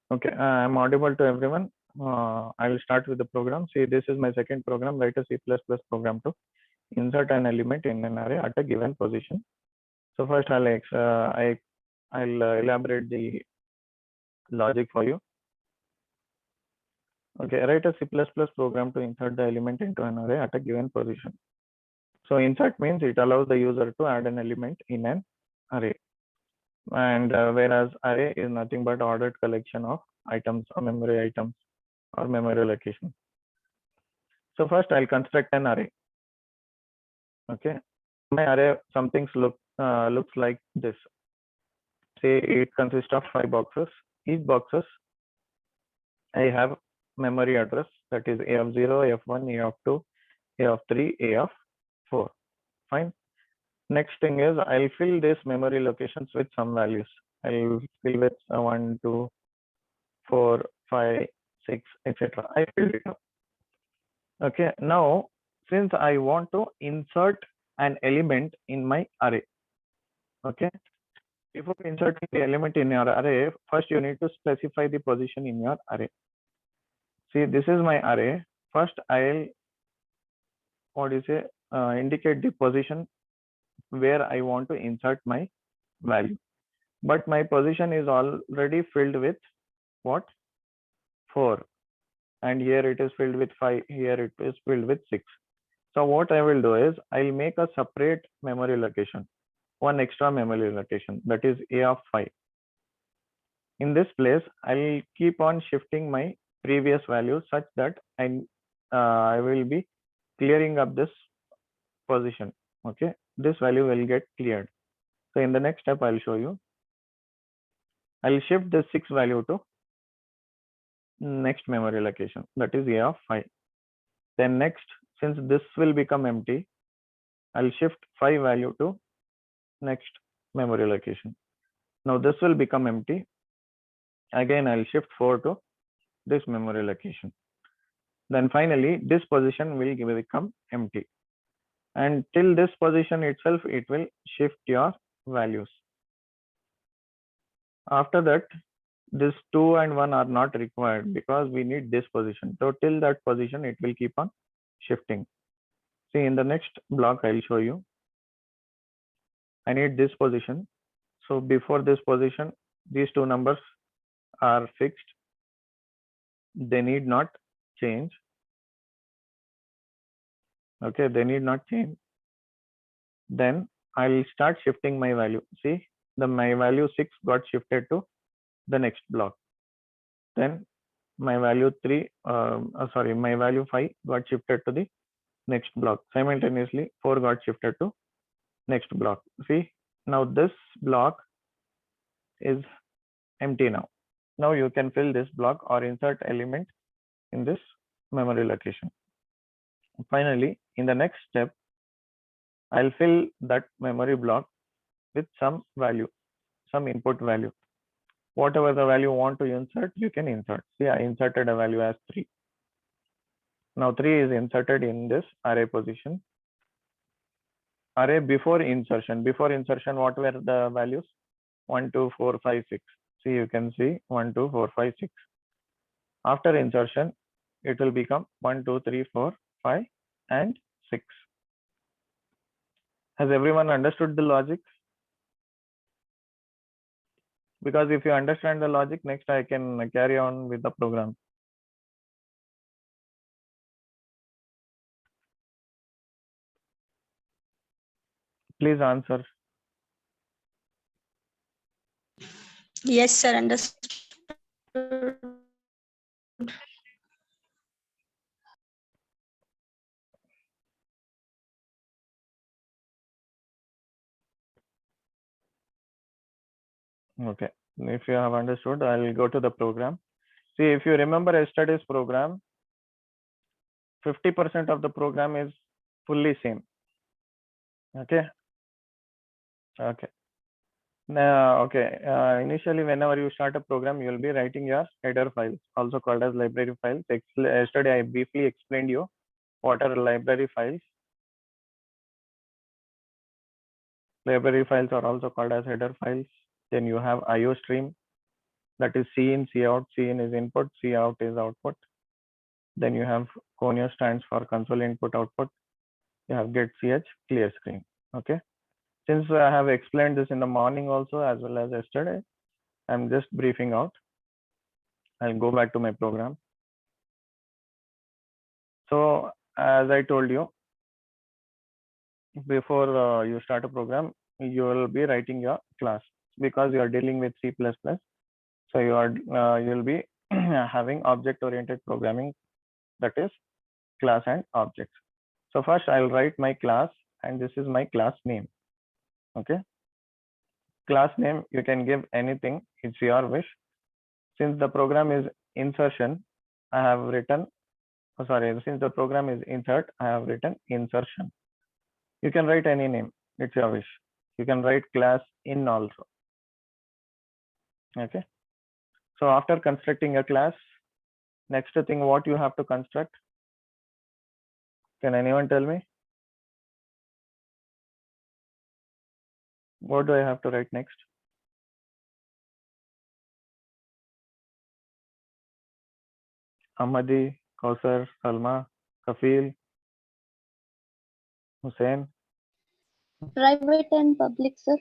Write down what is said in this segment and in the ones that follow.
Okay, I'm audible to everyone. I will start with the program. See, this is my second program. Write a C++ program to insert an element in an array at a given position. So first, I'll elaborate the logic for you. Okay, write a C++ program to insert the element into an array at a given position. So insert means it allows the user to add an element in an array, and whereas array is nothing but ordered collection of items or memory locations. So first I'll construct an array. Okay, my array looks like this. Say it consists of 5 boxes. Each boxes I have memory address, that is A of 0, A of 1, A of 2, A of 3, A of 4. Fine. Next thing is I'll fill these memory locations with some values. I'll fill with 1, 2, 4, 5, 6, etc. I fill it up. Okay, now since I want to insert an element in my array, okay, before inserting the element in your array, first you need to specify the position in your array. See, this is my array. First I'll indicate the position where I want to insert my value, but my position is already filled with what? 4, and here it is filled with 5, here it is filled with 6. So what I will do is I'll make a separate memory location, one extra memory location, that is A of 5. In this place, I'll keep on shifting my previous value such that I will be clearing up this position. Okay, this value will get cleared. So in the next step, I'll show you. I'll shift this 6 value to next memory location, that is A of 5. Then next, since this will become empty, I'll shift 5 value to next memory location. Now this will become empty. Again, I'll shift 4 to this memory location. Then finally, this position will become empty. And till this position itself, it will shift your values. After that, this 2 and 1 are not required because we need this position. So till that position, it will keep on shifting. See, in the next block, I'll show you. I need this position. So before this position, these 2 numbers are fixed. They need not change. Okay, they need not change. Then I'll start shifting my value. See, my value 6 got shifted to the next block. Then my value my value 5 got shifted to the next block. Simultaneously, 4 got shifted to next block. See, now this block is empty now. Now you can fill this block or insert element in this memory location. Finally, in the next step, I'll fill that memory block with some value, some input value. Whatever the value you want to insert, you can insert. See, I inserted a value as 3. Now 3 is inserted in this array position. Array before insertion. Before insertion, what were the values? 1, 2, 4, 5, 6. See, you can see 1, 2, 4, 5, 6. After insertion, it will become 1, 2, 3, 4, 5, and 6. Has everyone understood the logic? Because if you understand the logic, next I can carry on with the program. Please answer. Yes, sir, understood. Okay, if you have understood, I'll go to the program. See, if you remember yesterday's program, 50% of the program is fully same. Okay. Okay. Now, okay. Initially, whenever you start a program, you will be writing your header files, also called as library files. Yesterday, I briefly explained you what are library files. Library files are also called as header files. Then you have IO stream. that is C in, C out. C in is input, C out is output. Then you have Conio stands for console input output. You have get ch clear screen. Okay. Since I have explained this in the morning also as well as yesterday, I'm just briefing out. I'll go back to my program. So as I told you, before you start a program, you will be writing your class because you are dealing with C++. So you'll be having object-oriented programming, that is class and objects. So first I'll write my class, and this is my class name. Okay. Class name, you can give anything, it's your wish. Since the program is insertion, I have written, since the program is insert, I have written insertion. You can write any name, it's your wish. You can write class in also. Okay. So after constructing a class, next thing what you have to construct, can anyone tell me? What do I have to write next? Ahmadi, Kausar, Salma, Kafil, Hussein. Private and public, sir.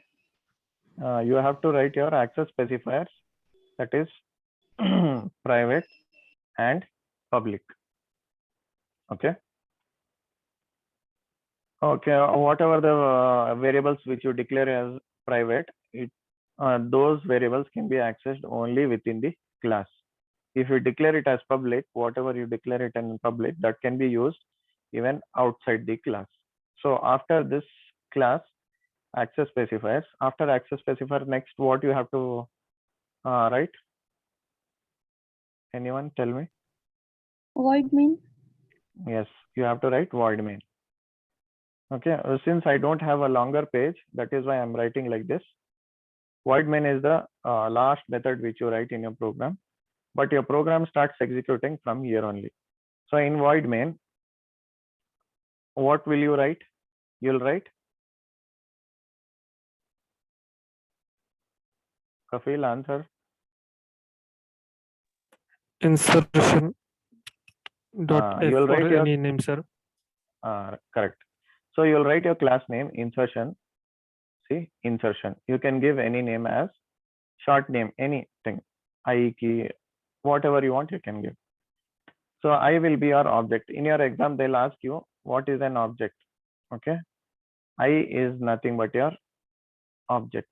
You have to write your access specifiers, that is private and public. Okay. Okay. Whatever the variables which you declare as private, those variables can be accessed only within the class. If you declare it as public, whatever you declare it in public, that can be used even outside the class. So after this class, access specifiers, after access specifier, next what you have to write? Anyone tell me? Void main. Yes, you have to write void main. Okay, since I don't have a longer page, that is why I'm writing like this. Void main is the last method which you write in your program, but your program starts executing from here only. So in void main, what will you write? You'll write Kafil, answer. Insertion dot f You'll or write your any name, sir. correct. So you'll write your class name insertion. See, insertion. You can give any name as short name, anything. I key, whatever you want, you can give. So I will be your object. In your exam, they'll ask you what is an object. Okay. I is nothing but your object.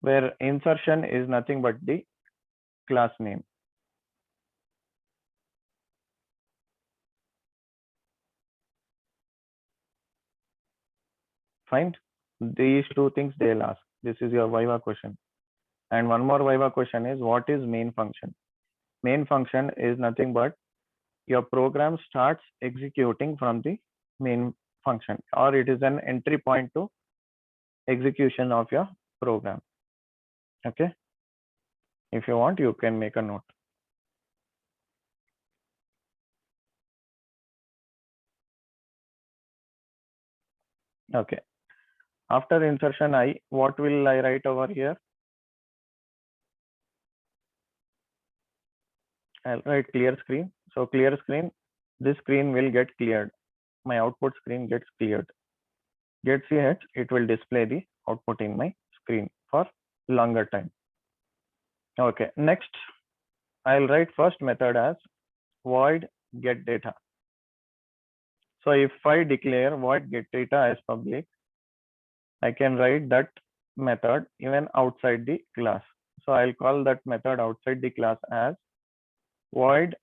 Where insertion is nothing but the class name. Fine. These two things they'll ask. This is your Viva question. And one more Viva question is, what is main function? Main function is nothing but your program starts executing from the main function, or it is an entry point to execution of your program. Okay. If you want, you can make a note. Okay. After insertion I, what will I write over here? I'll write clear screen. So clear screen, this screen will get cleared. My output screen gets cleared. Get ch, it will display the output in my screen for longer time. Okay. Next, I'll write first method as void get data. So if I declare void get data as public, I can write that method even outside the class. So I'll call that method outside the class as void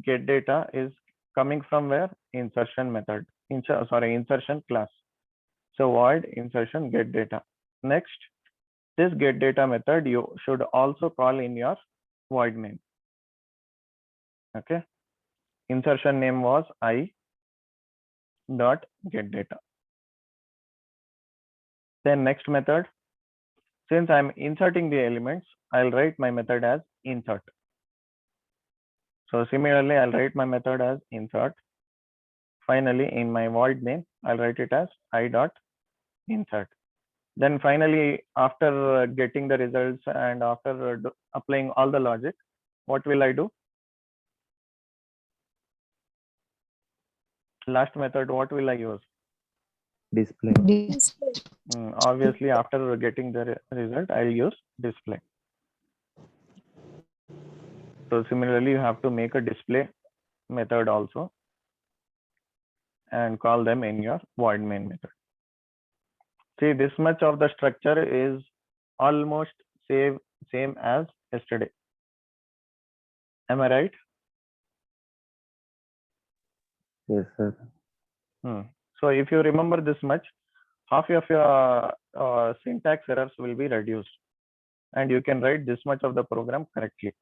get data is coming from where? Insertion method. Insertion class. So void insertion get data. Next, this get data method you should also call in your void main. Okay. Insertion name was I dot get data. Then next method, since I'm inserting the elements, I'll write my method as insert. So similarly, I'll write my method as insert finally in my void main, I'll write it as I dot insert. Then finally, after getting the results and after applying all the logic, what will I do? Last method, what will I use? Display. Obviously, after getting the result, I'll use display. So similarly, you have to make a display method also and call them in your void main method. See, this much of the structure is almost same as yesterday. Am I right? Yes, sir. So if you remember this much, half of your syntax errors will be reduced and you can write this much of the program correctly.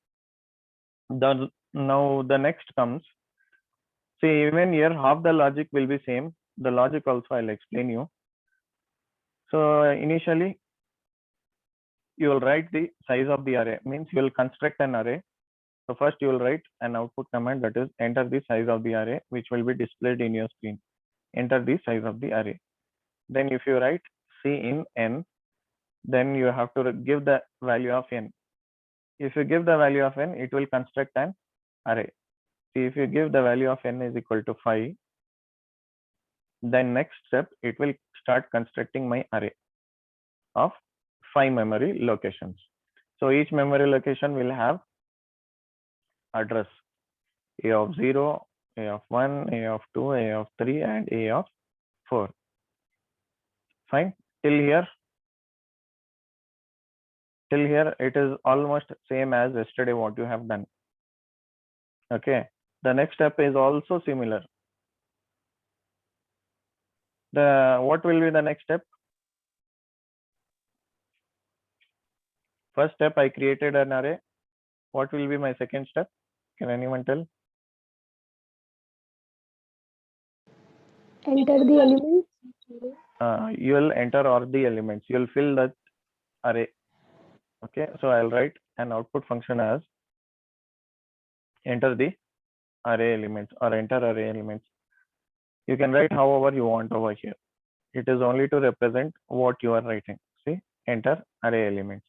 Now the next comes, see, even here half the logic will be same. The logic also I'll explain you. So initially you will write the size of the array, means you will construct an array. So first you will write an output command, that is enter the size of the array, which will be displayed in your screen. Enter the size of the array. Then if you write C in n, then you have to give the value of n. If you give the value of n, it will construct an array. See, if you give the value of n is equal to 5, then next step, it will start constructing my array of 5 memory locations. So each memory location will have address a of 0, a of 1, a of 2, a of 3, and a of 4. Fine. Till here it is almost same as yesterday what you have done. Okay. The next step is also similar. What will be the next step? First step, I created an array. What will be my second step? Can anyone tell? Enter the elements. You will enter all the elements. You will fill that array. Okay, so I'll write an output function as enter the array elements or enter array elements. You can write however you want over here. It is only to represent what you are writing. See, enter array elements.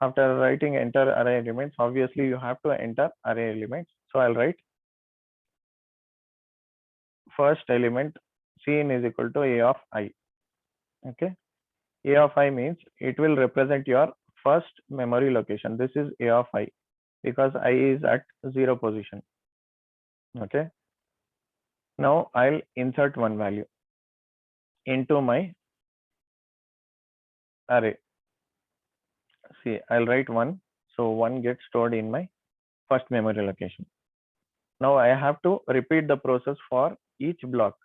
After writing enter array elements, obviously you have to enter array elements. So I'll write first element Cin is equal to a of I. Okay, a of I means it will represent your first memory location. This is a of I because I is at 0 position. Okay, now I'll insert one value into my array. See, I'll write 1. So 1 gets stored in my first memory location. Now I have to repeat the process for each block.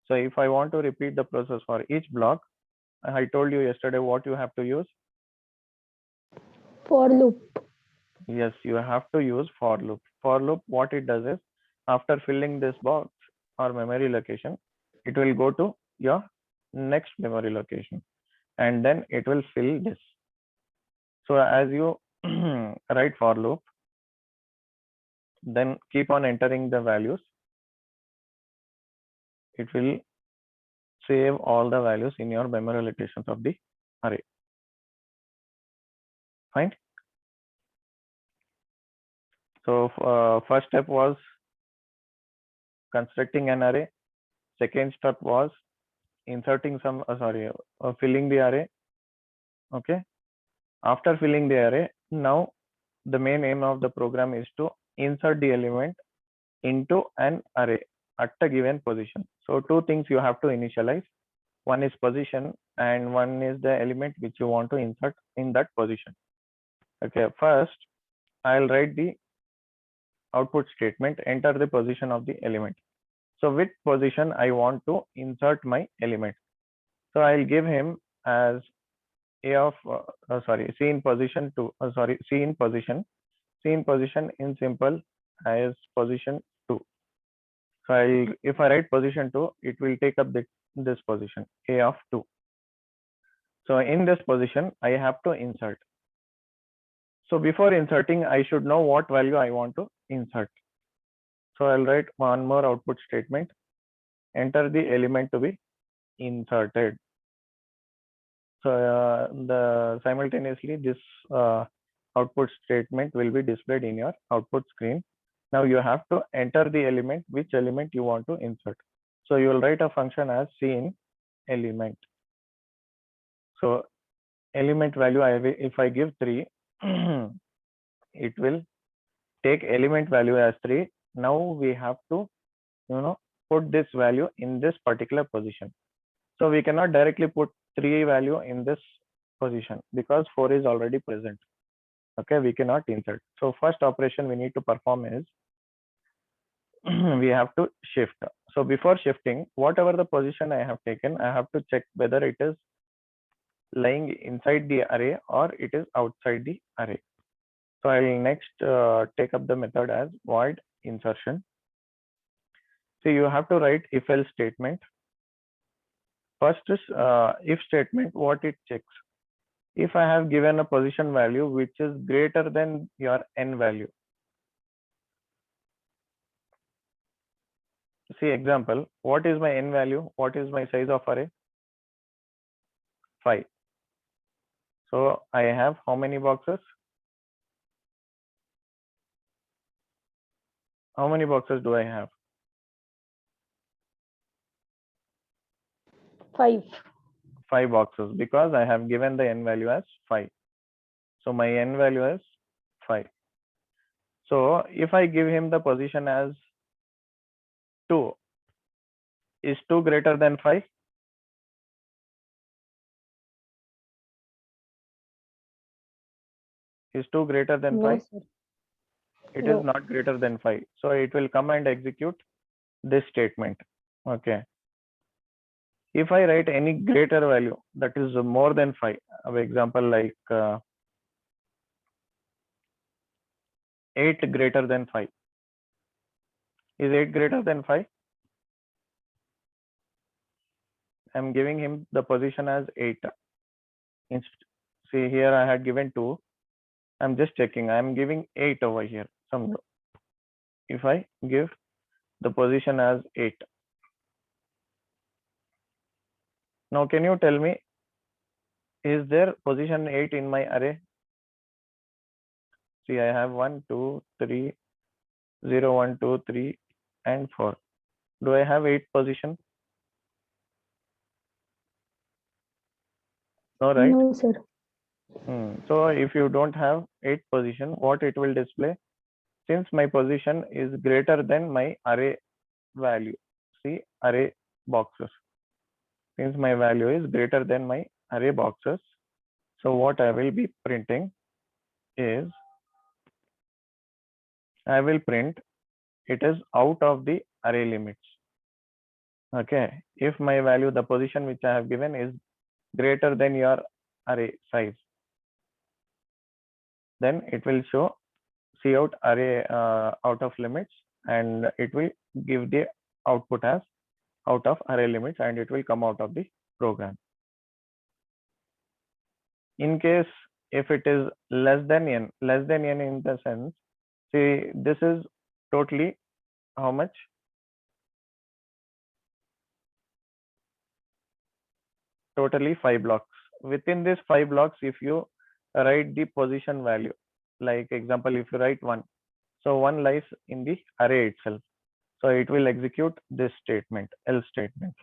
So if I want to repeat the process for each block, I told you yesterday what you have to use. For loop. Yes, you have to use for loop. For loop, what it does is after filling this box or memory location, it will go to your next memory location and then it will fill this. So as you write for loop, then keep on entering the values. It will save all the values in your memory locations of the array. Fine. So first step was constructing an array. Second step was inserting some, filling the array. Okay. After filling the array, now the main aim of the program is to insert the element into an array at a given position. So two things you have to initialize. One is position and one is the element which you want to insert in that position. Okay, first I'll write the output statement, enter the position of the element. So which position I want to insert my element. So I'll give him as a of C in position to C in position. C in position in simple as position 2. So if I write position 2, it will take up this position a of 2. So in this position, I have to insert. So before inserting, I should know what value I want to insert. So I'll write one more output statement. enter the element to be inserted. So the simultaneously this output statement will be displayed in your output screen. Now you have to enter the element, which element you want to insert. So you will write a function as scene element. So element value, if I give 3, it will take element value as 3. Now we have to, put this value in this particular position. So we cannot directly put 3 value in this position because 4 is already present. Okay, we cannot insert. So first operation we need to perform is we have to shift. So before shifting, whatever the position I have taken, I have to check whether it is lying inside the array or it is outside the array. So I will next take up the method as void insertion. So you have to write if else statement. First is if statement, what it checks. If I have given a position value which is greater than your n value. See example, what is my n value? What is my size of array? 5. So I have how many boxes? How many boxes do I have? 5. 5 boxes because I have given the n value as 5. So my n value is 5. So if I give him the position as 2, is 2 greater than 5? Is 2 greater than 5? sir. It No. is not greater than 5. So it will come and execute this statement. Okay. If I write any greater value that is more than 5, for example, like 8 greater than 5. Is 8 greater than 5? I'm giving him the position as 8. See here I had given 2. I'm just checking. I'm giving 8 over here. If I give the position as 8. Now can you tell me, is there position 8 in my array? See, I have 1, 2, 3, 0, 1, 2, 3, and 4. Do I have 8 position? No, right? No, sir. So if you don't have 8 position, what it will display? Since my position is greater than my array value, see array boxes. Since my value is greater than my array boxes, so what I will be printing is, I will print it is out of the array limits. Okay, if my value, the position which I have given is greater than your array size, then it will show cout array out of limits, and it will give the output as out of array limits, and it will come out of the program. In case if it is less than n in the sense, see this is totally how much? Totally 5 blocks. Within this 5 blocks, if you write the position value, like example, if you write 1, so 1 lies in the array itself. So it will execute this statement, else statement.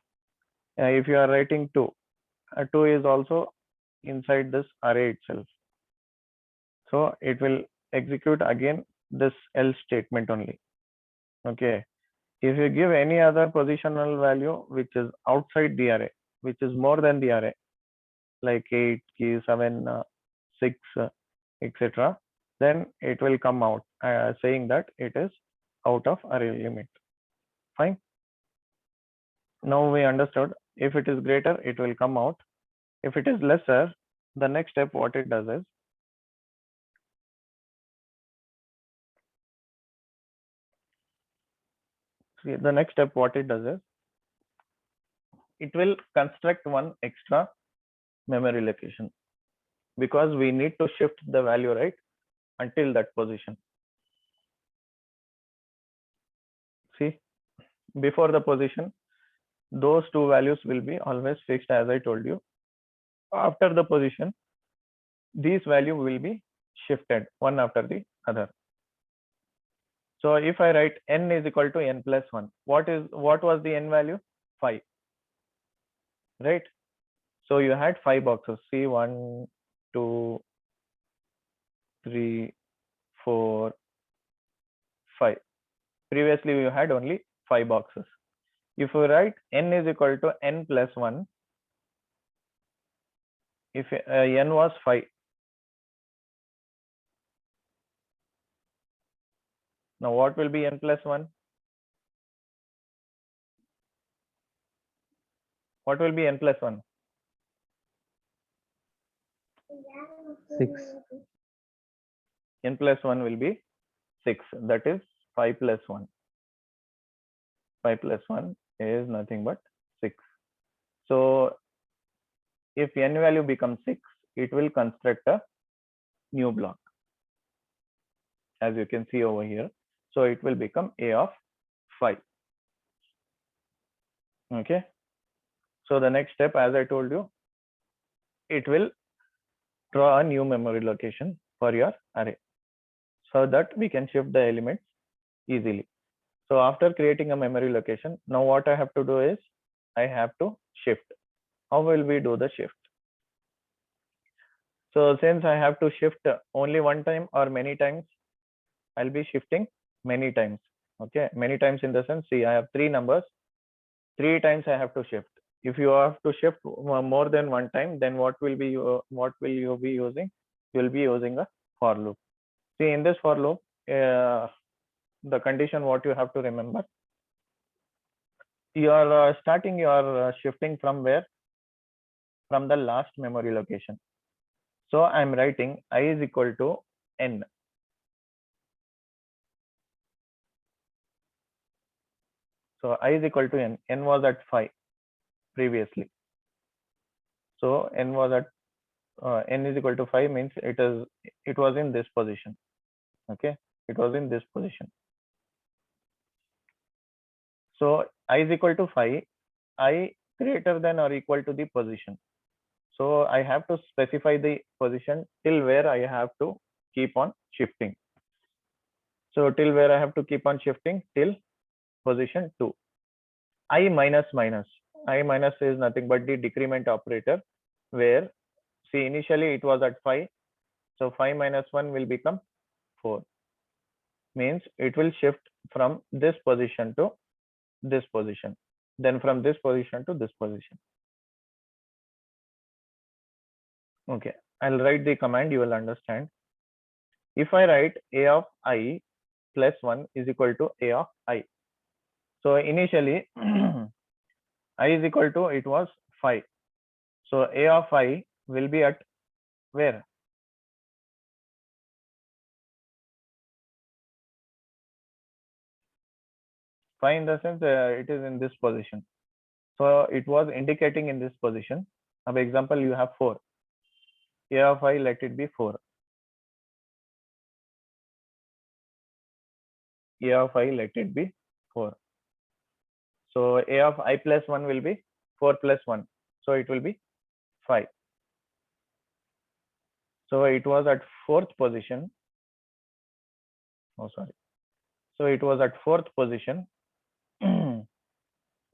If you are writing 2, 2 is also inside this array itself. So it will execute again this else statement only. Okay. If you give any other positional value which is outside the array, which is more than the array, like 8, 7, 6, etc., then it will come out saying that it is out of array limit. Fine. Now we understood. If it is greater, it will come out. If it is lesser, the next step what it does is, the next step what it does is, it will construct one extra memory location, because we need to shift the value right until that position. See, before the position, those two values will be always fixed, as I told you. After the position, these value will be shifted one after the other. So if I write n is equal to n plus 1, what was the n value? 5, right? So you had 5 boxes. See, 1, 2, 3, 4, 5. Previously you had only 5 boxes. If you write n is equal to n plus 1, if n was 5, now what will be n plus 1? What will be n plus 1? 6. N plus 1 will be 6. That is 5 plus 1. 5 plus 1 is nothing but 6. So if n value becomes 6, it will construct a new block, as you can see over here. So it will become a of 5. Okay. So the next step, as I told you, it will draw a new memory location for your array so that we can shift the elements easily. So after creating a memory location, now what I have to do is I have to shift. How will we do the shift? So since I have to shift only one time or many times, I'll be shifting many times. Okay, many times in the sense, see, I have 3 numbers, 3 times I have to shift. If you have to shift more than one time, then what will you be using? You will be using a for loop. See, in this for loop, the condition what you have to remember, you are starting your shifting from where? From the last memory location. So I'm writing I is equal to n. So I is equal to n. N was at 5 previously. So n was at n is equal to 5 means it was in this position. Okay, it was in this position. So I is equal to 5, I greater than or equal to the position. So I have to specify the position till where I have to keep on shifting. So till where I have to keep on shifting? Till position 2. I minus minus. I minus is nothing but the decrement operator, where, see, initially it was at 5. So 5 minus 1 will become 4. Means it will shift from this position to this position. Then from this position to this position. Okay, I'll write the command, you will understand. If I write a of I plus 1 is equal to a of I. So initially I is equal to, it was 5. So a of I will be at where? Phi in the sense it is in this position. So it was indicating in this position. For example, you have 4. A of I, let it be 4. A of I, let it be 4. So a of I plus 1 will be 4 plus 1. So it will be 5. So it was at 4th position. Oh, sorry. So it was at 4th position.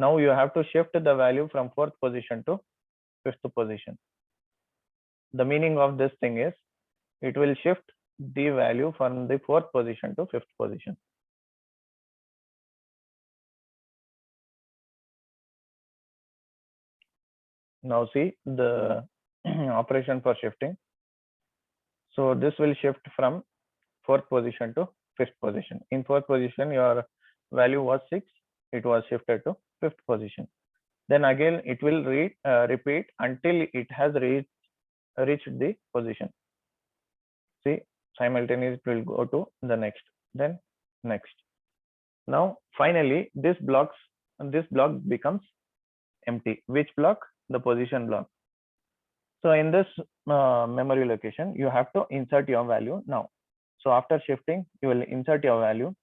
Now you have to shift the value from 4th position to 5th position. The meaning of this thing is it will shift the value from the 4th position to 5th position. Now see the operation for shifting. So this will shift from 4th position to 5th position. In 4th position, your value was 6. It was shifted to 5th position. Then again, it will repeat until it has reached the position. See, simultaneously it will go to the next, then next. Now, finally, this block becomes empty. Which block? The position block. So in this memory location, you have to insert your value now. So after shifting, you will insert your value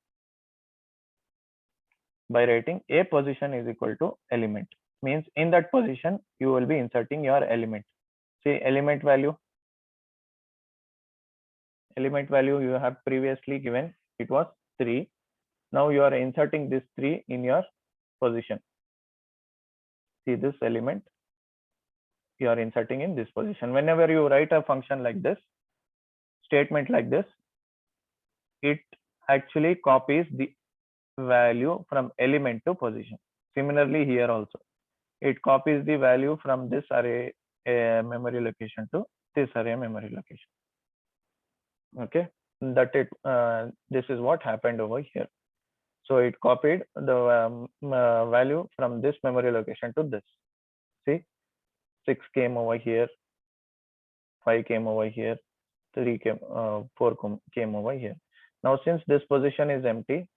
by writing a position is equal to element. means in that position you will be inserting your element. See, element value you have previously given, it was 3. Now you are inserting this 3 in your position. See, this element you are inserting in this position. Whenever you write a function like this, statement like this, it actually copies the value from element to position. Similarly here also, it copies the value from this array memory location to this array memory location. Okay, this is what happened over here. So it copied the value from this memory location to this. See, 6 came over here, 5 came over here, 3 came, 4 came over here. Now since this position is empty,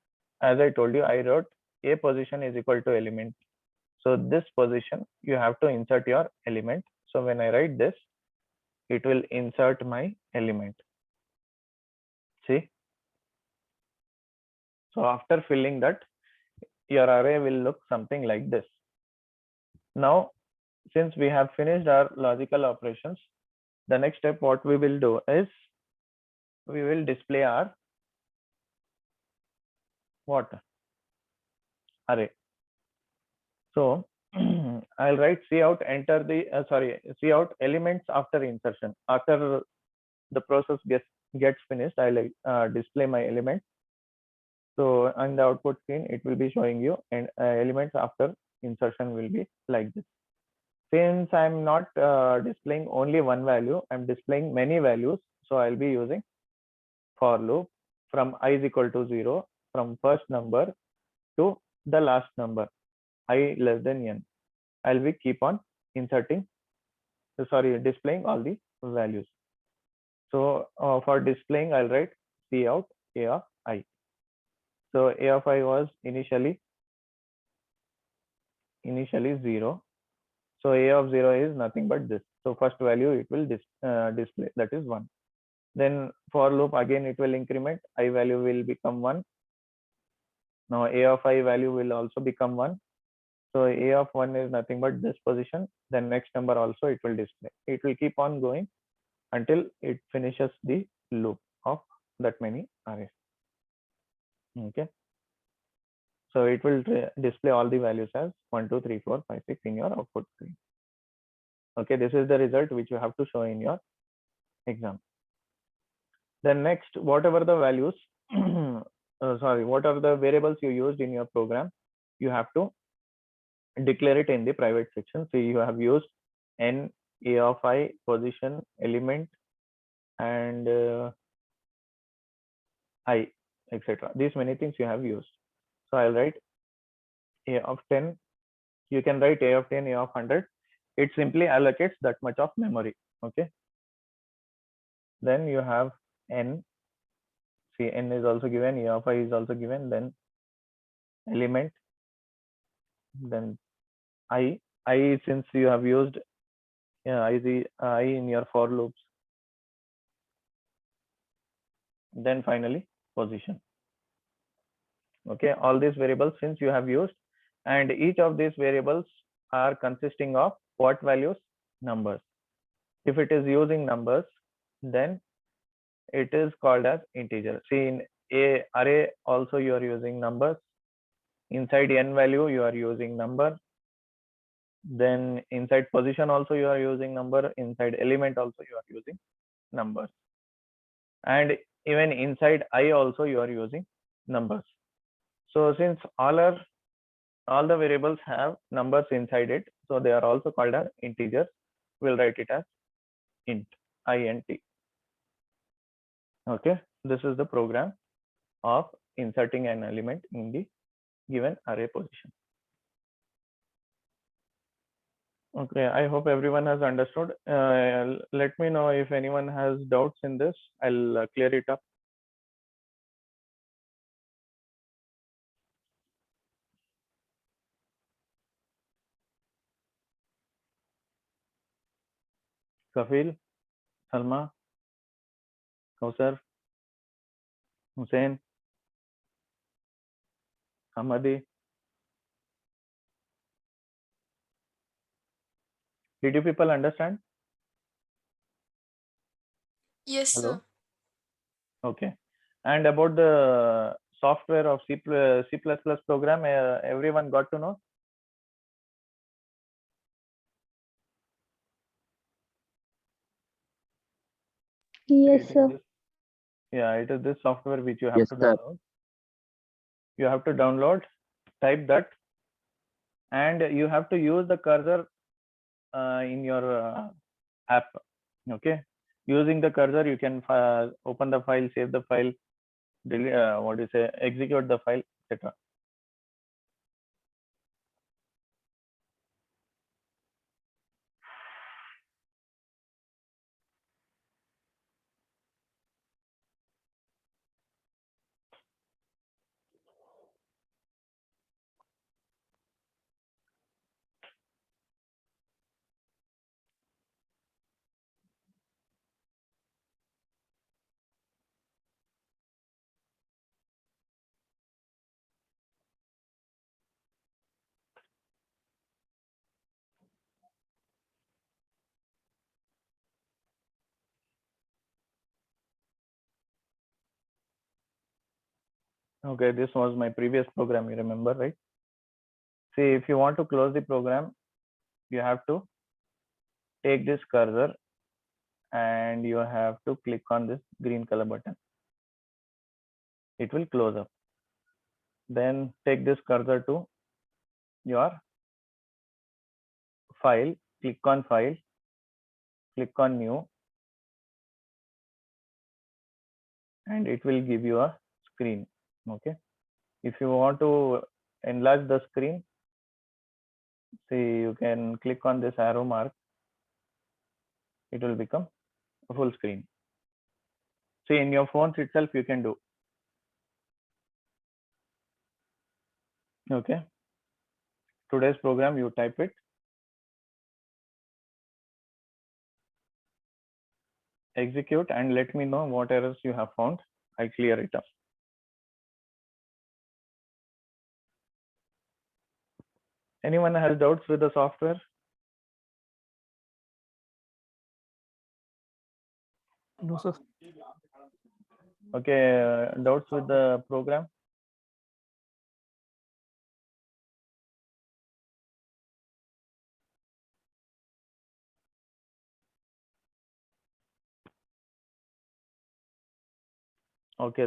as I told you, I wrote a position is equal to element. So this position you have to insert your element. So when I write this, it will insert my element. See, so after filling that, your array will look something like this. Now since we have finished our logical operations, the next step what we will do is we will display our what array. So I'll write cout enter the cout elements after insertion. After the process gets finished, I'll display my element. So on the output screen it will be showing you, and elements after insertion will be like this. Since I'm not displaying only one value, I'm displaying many values, so I'll be using for loop from I is equal to 0, from first number to the last number, I less than n. I'll be keep on displaying all the values. So for displaying, I'll write cout a of I. So a of I was initially 0. So a of 0 is nothing but this. So first value it will display, that is 1. Then for loop again it will increment, I value will become 1. Now a of I value will also become 1. So a of 1 is nothing but this position. Then next number also it will display. It will keep on going until it finishes the loop of that many arrays. Okay. So it will display all the values as 1, 2, 3, 4, 5, 6 in your output screen. Okay, this is the result which you have to show in your exam. Then next, whatever the values, what are the variables you used in your program, you have to declare it in the private section. So you have used n, a of I, position, element, and I, etc. These many things you have used. So I'll write a of 10. You can write a of 10, a of 100. It simply allocates that much of memory. Okay. Then you have n. See, n is also given, a of I is also given, then element, then I, since you have used I in your for loops, then finally position. Okay, all these variables since you have used, and each of these variables are consisting of what values? Numbers. If it is using numbers, then it is called as integer. See, in a array also you are using numbers. Inside n value you are using number. Then inside position also you are using number. Inside element also you are using numbers. And even inside I also you are using numbers. So since all the variables have numbers inside it, so they are also called as integers. We'll write it as int, int. Okay, this is the program of inserting an element in the given array position. Okay, I hope everyone has understood. Let me know if anyone has doubts in this. I'll clear it up. Kafil, Salma, Kausar, Hussein, Hamadi. Did you people understand? Yes, Hello? sir. Okay. And about the software of C++ program, everyone got to know? Yes, It is sir. this- Yeah, it is this software which you have Yes, to sir. download. You have to download, type that, and you have to use the cursor in your app. Okay. Using the cursor, you can open the file, save the file, delete, what do you say, execute the file, etc. Okay, this was my previous program, you remember, right? See, if you want to close the program, you have to take this cursor and you have to click on this green color button. It will close up. Then take this cursor to your file, click on file, click on new, and it will give you a screen. Okay. If you want to enlarge the screen, see, you can click on this arrow mark. It will become a full screen. See, in your phones itself, you can do. Okay. Today's program, you type it, execute, and let me know what errors you have found. I clear it up. Anyone has doubts with the software? No, sir. Okay, doubts with the program? Okay,